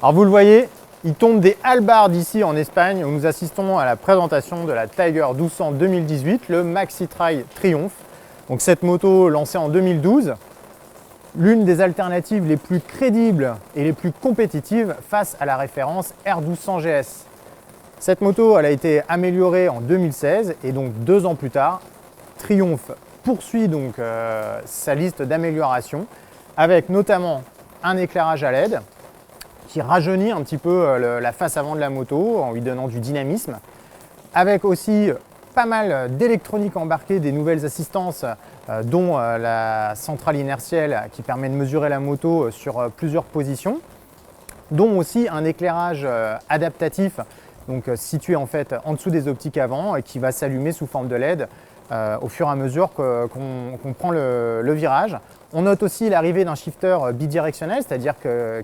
Alors vous le voyez, il tombe des hallebardes ici en Espagne où nous assistons à la présentation de la Tiger 1200 2018, le Maxi Trail Triumph. Donc cette moto lancée en 2012, l'une des alternatives les plus crédibles et les plus compétitives face à la référence R1200 GS. Cette moto elle a été améliorée en 2016 et donc 2 ans plus tard, Triumph poursuit donc sa liste d'améliorations avec notamment un éclairage à LED qui rajeunit un petit peu la face avant de la moto en lui donnant du dynamisme, avec aussi pas mal d'électronique embarquée, des nouvelles assistances dont la centrale inertielle qui permet de mesurer la moto sur plusieurs positions, dont aussi un éclairage adaptatif donc situé en fait en dessous des optiques avant et qui va s'allumer sous forme de LED au fur et à mesure qu'on prend le virage. On note aussi l'arrivée d'un shifter bidirectionnel, c'est-à-dire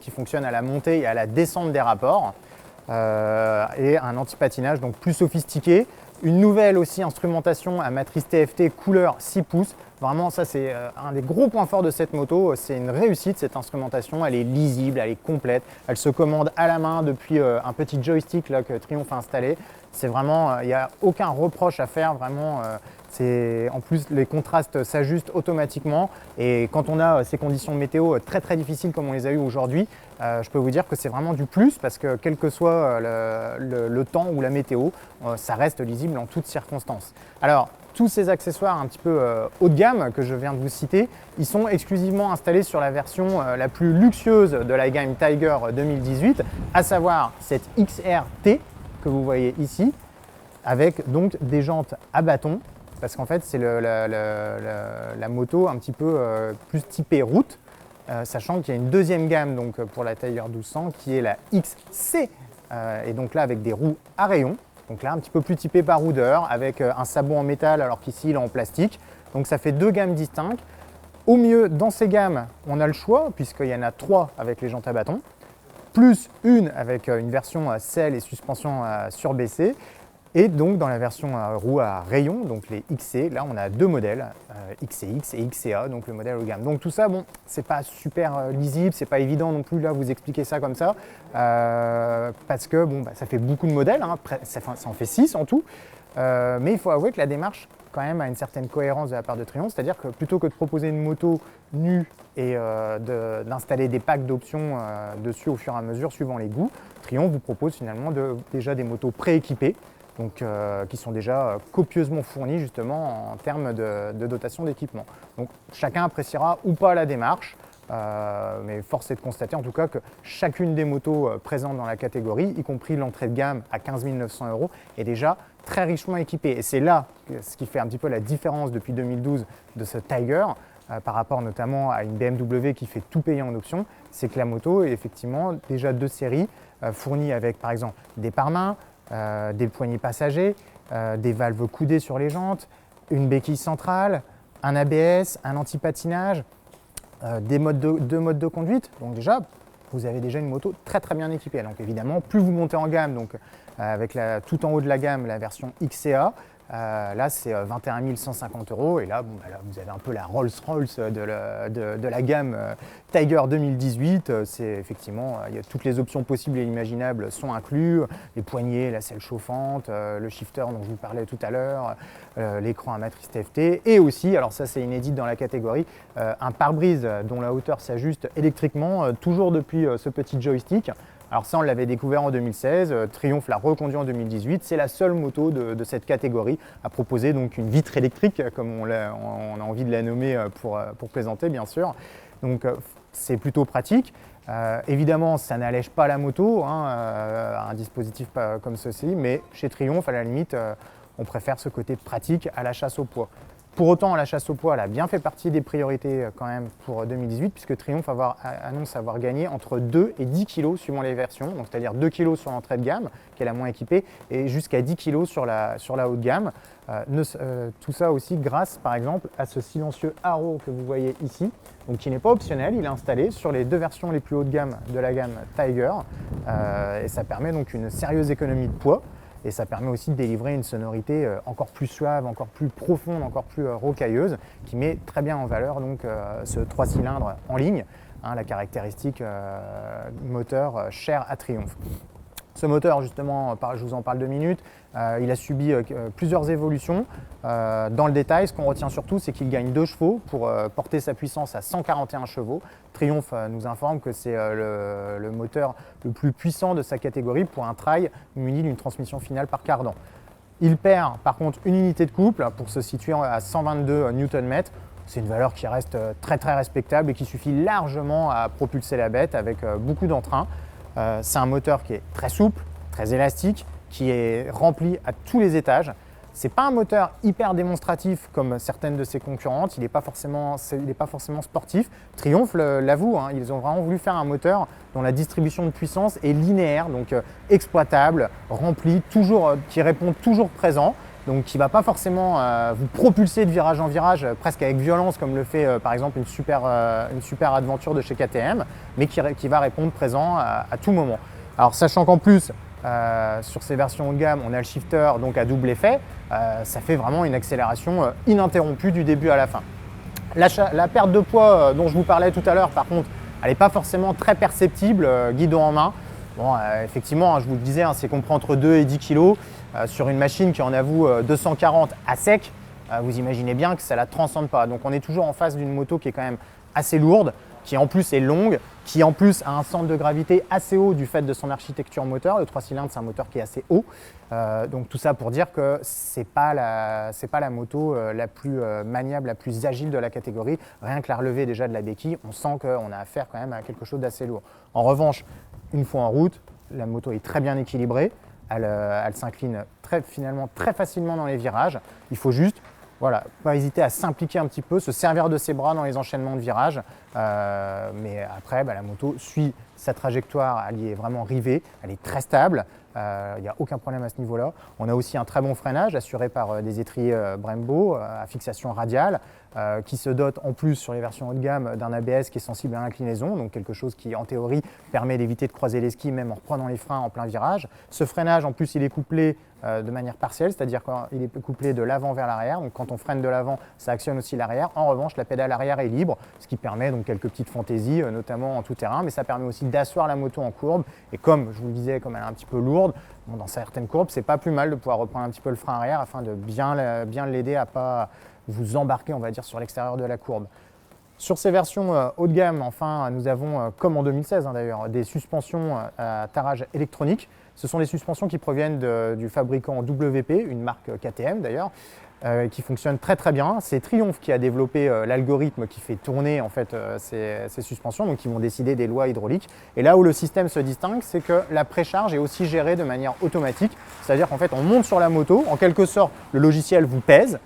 qui fonctionne à la montée et à la descente des rapports, et un anti-patinage donc plus sophistiqué. Une nouvelle aussi instrumentation à matrice TFT couleur 6 pouces. Vraiment, ça c'est un des gros points forts de cette moto. C'est une réussite cette instrumentation. Elle est lisible, elle est complète. Elle se commande à la main depuis un petit joystick là, que Triumph a installé. C'est vraiment, il n'y a aucun reproche à faire. Vraiment, en plus, les contrastes s'ajustent automatiquement. Et quand on a ces conditions météo très difficiles comme on les a eues aujourd'hui, je peux vous dire que c'est vraiment du plus parce que quel que soit le temps ou la météo, ça reste lisible en toutes circonstances. Alors, tous ces accessoires un petit peu haut de gamme que je viens de vous citer, ils sont exclusivement installés sur la version la plus luxueuse de la gamme Tiger 2018, à savoir cette XR-T que vous voyez ici, avec donc des jantes à bâton, parce qu'en fait c'est la moto un petit peu plus typée route, sachant qu'il y a une deuxième gamme donc, pour la Tiger 1200 qui est la XC, et donc là avec des roues à rayons. Donc là, un petit peu plus typé baroudeur avec un sabot en métal alors qu'ici il est en plastique. Donc ça fait 2 gammes distinctes. Au mieux, dans ces gammes, on a le choix puisqu'il y en a 3 avec les jantes à bâton, plus une avec une version selle et suspension surbaissée. Et donc dans la version roue à rayons, donc les XC, là on a 2 modèles, XCX et XCA, donc le modèle haut de gamme. Donc tout ça, bon, c'est pas super lisible, c'est pas évident non plus là vous expliquer ça comme ça, parce que bon, ça fait beaucoup de modèles, hein, ça en fait 6 en tout, mais il faut avouer que la démarche quand même a une certaine cohérence de la part de Triumph, c'est-à-dire que plutôt que de proposer une moto nue et d'installer des packs d'options dessus au fur et à mesure suivant les goûts, Triumph vous propose finalement déjà des motos prééquipées, donc, qui sont déjà copieusement fournis justement en termes de dotation d'équipement. Donc chacun appréciera ou pas la démarche, mais force est de constater en tout cas que chacune des motos présentes dans la catégorie, y compris l'entrée de gamme à 15 900 €, est déjà très richement équipée. Et c'est là ce qui fait un petit peu la différence depuis 2012 de ce Tiger, par rapport notamment à une BMW qui fait tout payer en option, c'est que la moto est effectivement déjà de série, fournie avec par exemple des pare-mains, des poignées passagers, des valves coudées sur les jantes, une béquille centrale, un ABS, un anti-patinage, deux modes de conduite. Donc déjà, vous avez déjà une moto très bien équipée. Donc évidemment, plus vous montez en gamme, donc avec tout en haut de la gamme, la version XCA, là c'est 21 150 €, et là, bon, là vous avez un peu la Rolls-Royce de la gamme Tiger 2018. C'est effectivement, toutes les options possibles et imaginables sont incluses, les poignées, la selle chauffante, le shifter dont je vous parlais tout à l'heure, l'écran à matrice TFT, et aussi, alors ça c'est inédit dans la catégorie, un pare-brise dont la hauteur s'ajuste électriquement, toujours depuis ce petit joystick. Alors ça, on l'avait découvert en 2016, Triumph l'a reconduit en 2018. C'est la seule moto de cette catégorie à proposer donc une vitre électrique, comme on a envie de la nommer pour plaisanter, bien sûr. Donc c'est plutôt pratique. Évidemment, ça n'allège pas la moto, hein, un dispositif comme ceci, mais chez Triumph, à la limite, on préfère ce côté pratique à la chasse au poids. Pour autant, la chasse au poids elle a bien fait partie des priorités quand même pour 2018, puisque Triumph annonce avoir gagné entre 2 et 10 kg suivant les versions, donc c'est-à-dire 2 kg sur l'entrée de gamme, qui est la moins équipée, et jusqu'à 10 kg sur la haute gamme. Tout ça aussi grâce par exemple à ce silencieux haro que vous voyez ici, donc qui n'est pas optionnel, il est installé sur les 2 versions les plus haut de gamme de la gamme Tiger, et ça permet donc une sérieuse économie de poids. Et ça permet aussi de délivrer une sonorité encore plus suave, encore plus profonde, encore plus rocailleuse, qui met très bien en valeur donc, ce 3 cylindres en ligne. hein, la caractéristique moteur chère à Triumph. Ce moteur, justement, je vous en parle 2 minutes, il a subi plusieurs évolutions. Dans le détail, ce qu'on retient surtout, c'est qu'il gagne 2 chevaux pour porter sa puissance à 141 chevaux. Triumph nous informe que c'est le moteur le plus puissant de sa catégorie pour un trail muni d'une transmission finale par cardan. Il perd par contre une unité de couple pour se situer à 122 Nm. C'est une valeur qui reste très respectable et qui suffit largement à propulser la bête avec beaucoup d'entrain. C'est un moteur qui est très souple, très élastique, qui est rempli à tous les étages. Ce n'est pas un moteur hyper démonstratif comme certaines de ses concurrentes, il n'est pas forcément sportif. Triumph l'avoue, hein, ils ont vraiment voulu faire un moteur dont la distribution de puissance est linéaire, donc exploitable, rempli, qui répond toujours présent. Donc qui ne va pas forcément vous propulser de virage en virage presque avec violence comme le fait par exemple une super Adventure de chez KTM, mais qui va répondre présent à tout moment. Alors sachant qu'en plus sur ces versions haut de gamme on a le shifter donc à double effet, ça fait vraiment une accélération ininterrompue du début à la fin. La perte de poids dont je vous parlais tout à l'heure par contre elle n'est pas forcément très perceptible guidon en main. Bon, effectivement, je vous le disais, c'est compris entre 2 et 10 kg. Sur une machine qui en avoue 240 à sec, vous imaginez bien que ça ne la transcende pas. Donc on est toujours en face d'une moto qui est quand même assez lourde, qui en plus est longue, qui en plus a un centre de gravité assez haut du fait de son architecture moteur. Le 3 cylindres, c'est un moteur qui est assez haut. Donc tout ça pour dire que ce n'est pas la moto la plus maniable, la plus agile de la catégorie. Rien que la relevée déjà de la béquille, on sent qu'on a affaire quand même à quelque chose d'assez lourd. En revanche, une fois en route, la moto est très bien équilibrée. Elle s'incline finalement très facilement dans les virages. Il faut juste pas hésiter à s'impliquer un petit peu, se servir de ses bras dans les enchaînements de virages. Mais après, la moto suit sa trajectoire, elle y est vraiment rivée, elle est très stable. Il n'y a aucun problème à ce niveau-là. On a aussi un très bon freinage assuré par des étriers Brembo à fixation radiale qui se dote en plus sur les versions haut de gamme d'un ABS qui est sensible à l'inclinaison, donc quelque chose qui en théorie permet d'éviter de croiser les skis même en reprenant les freins en plein virage. Ce freinage en plus il est couplé de manière partielle, c'est-à-dire qu'il est couplé de l'avant vers l'arrière, donc quand on freine de l'avant ça actionne aussi l'arrière. En revanche la pédale arrière est libre, ce qui permet donc quelques petites fantaisies notamment en tout terrain, mais ça permet aussi d'asseoir la moto en courbe et comme je vous le disais, comme elle est un petit peu lourde, dans certaines courbes c'est pas plus mal de pouvoir reprendre un petit peu le frein arrière afin de bien l'aider à pas vous embarquer, on va dire, sur l'extérieur de la courbe. Sur ces versions haut de gamme, enfin, nous avons, comme en 2016 d'ailleurs, des suspensions à tarage électronique. Ce sont des suspensions qui proviennent du fabricant WP, une marque KTM d'ailleurs, qui fonctionne très bien. C'est Triumph qui a développé l'algorithme qui fait tourner en fait, ces suspensions, donc qui vont décider des lois hydrauliques. Et là où le système se distingue, c'est que la précharge est aussi gérée de manière automatique. C'est-à-dire qu'en fait, on monte sur la moto, en quelque sorte, le logiciel vous pèse,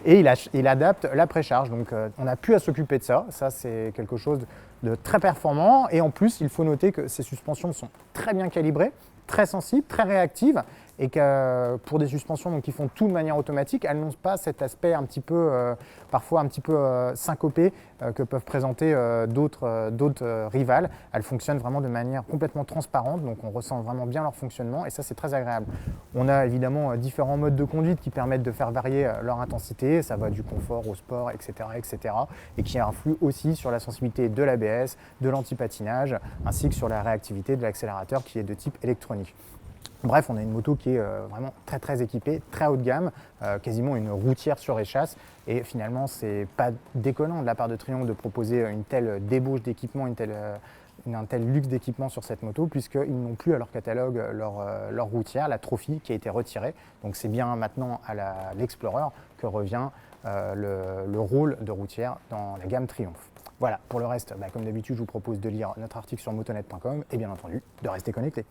et il adapte la précharge. Donc on n'a plus à s'occuper de ça. Ça, c'est quelque chose de très performant. Et en plus, il faut noter que ces suspensions sont très bien calibrées, très sensibles, très réactives. Et que pour des suspensions donc, qui font tout de manière automatique, elles n'ont pas cet aspect un petit peu, parfois un petit peu syncopé que peuvent présenter d'autres rivales. Elles fonctionnent vraiment de manière complètement transparente, donc on ressent vraiment bien leur fonctionnement et ça c'est très agréable. On a évidemment différents modes de conduite qui permettent de faire varier leur intensité, ça va du confort au sport, etc. et qui influent aussi sur la sensibilité de l'ABS, de l'antipatinage, ainsi que sur la réactivité de l'accélérateur qui est de type électronique. Bref, on a une moto qui est vraiment très équipée, très haut de gamme, quasiment une routière sur échasse. Et finalement, c'est pas déconnant de la part de Triumph de proposer une telle débauche d'équipement, un tel luxe d'équipement sur cette moto, puisqu'ils n'ont plus à leur catalogue leur routière, la Trophy, qui a été retirée. Donc c'est bien maintenant à l'Explorer que revient le rôle de routière dans la gamme Triumph. Voilà, pour le reste, comme d'habitude, je vous propose de lire notre article sur motonet.com et bien entendu, de rester connecté.